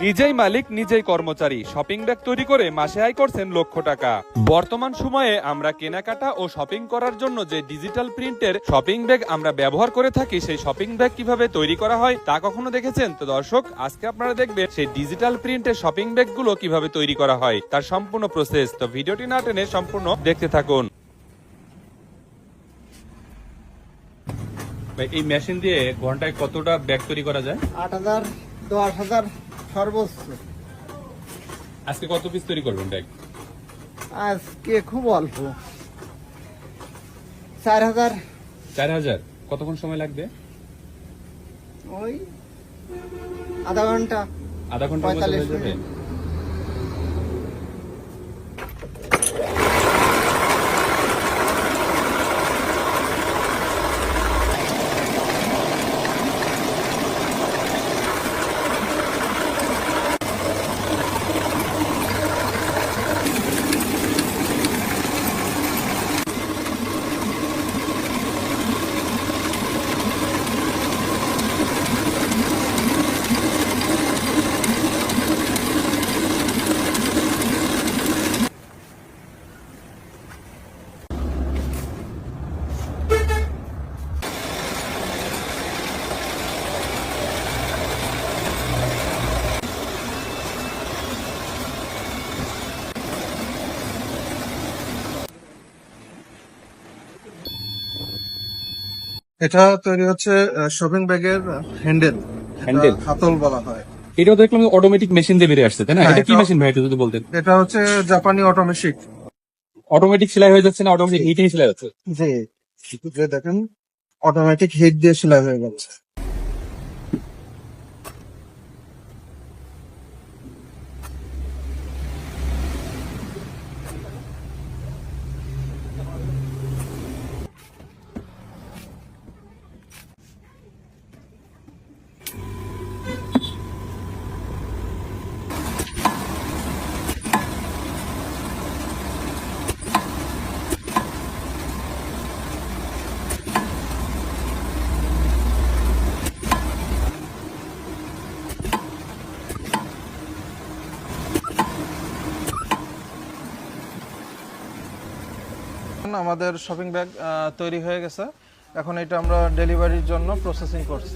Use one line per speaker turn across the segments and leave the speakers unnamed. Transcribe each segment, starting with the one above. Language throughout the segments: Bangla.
নিজেই মালিক নিজেই কর্মচারী, শপিং ব্যাগ তৈরি করে মাসে আয় করছেন লক্ষ টাকা। বর্তমান সময়ে আমরা কেনাকাটা ও শপিং করার জন্য যে ডিজিটাল প্রিন্টের শপিং ব্যাগ আমরা ব্যবহার করে থাকি, সেই শপিং ব্যাগ কিভাবে তৈরি করা হয় তা কখনো দেখেছেন? তো দর্শক, আজকে আপনারা দেখবেন সেই ডিজিটাল প্রিন্টের শপিং ব্যাগ গুলো কিভাবে তৈরি করা হয়, তার সম্পূর্ণ প্রসেস। তো ভিডিওটি না টেনে সম্পূর্ণ দেখতে থাকুন। এই মেশিন দিয়ে ঘন্টায় কতটা ব্যাগ তৈরি করা যায়?
8,000 10,000 সর্বোচ্চ।
আজকে কত পিস তৈরি করবেন ব্যাগ?
আজকে খুব অল্প, 4,000।
4,000। কতক্ষণ সময় লাগবে?
ওই আধা ঘন্টা।
আধা ঘন্টা
45
হয়ে যাবে।
মিনিট।
এটা তৈরি হচ্ছে শপিং ব্যাগের হ্যান্ডেল।
হ্যান্ডেল?
হাতল বলা হয়।
এটাও তো দেখলাম অটোমেটিক মেশিন দিয়ে বেরিয়ে আসছে, তাই না?
হ্যাঁ,
এটা কি
এটা-
মেশিন ভাই, একটু যদি বলতেন।
এটা হচ্ছে জাপানি অটোমেটিক।
অটোমেটিক সেলাই হয়ে যাচ্ছে না অটোমেটিক হিটিং সেলাই হচ্ছে?
জি, যে দেখেন অটোমেটিক হিট দিয়ে সেলাই হয়ে যাচ্ছে। আমাদের শপিং ব্যাগ তৈরি হয়ে গেছে। এখন এটা আমরা ডেলিভারির জন্য প্রসেসিং করছি।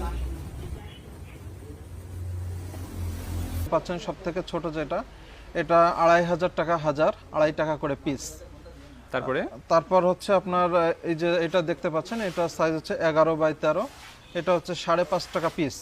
পাচ্ছেন সব থেকে ছোট যেটা, এটা 2,500 টাকা হাজার, 2.5 টাকা করে পিস।
তারপরে
তারপর হচ্ছে আপনার এই যে এটা দেখতে পাচ্ছেন, এটা সাইজ হচ্ছে 11 বাই 13, এটা হচ্ছে 5.5 টাকা পিস।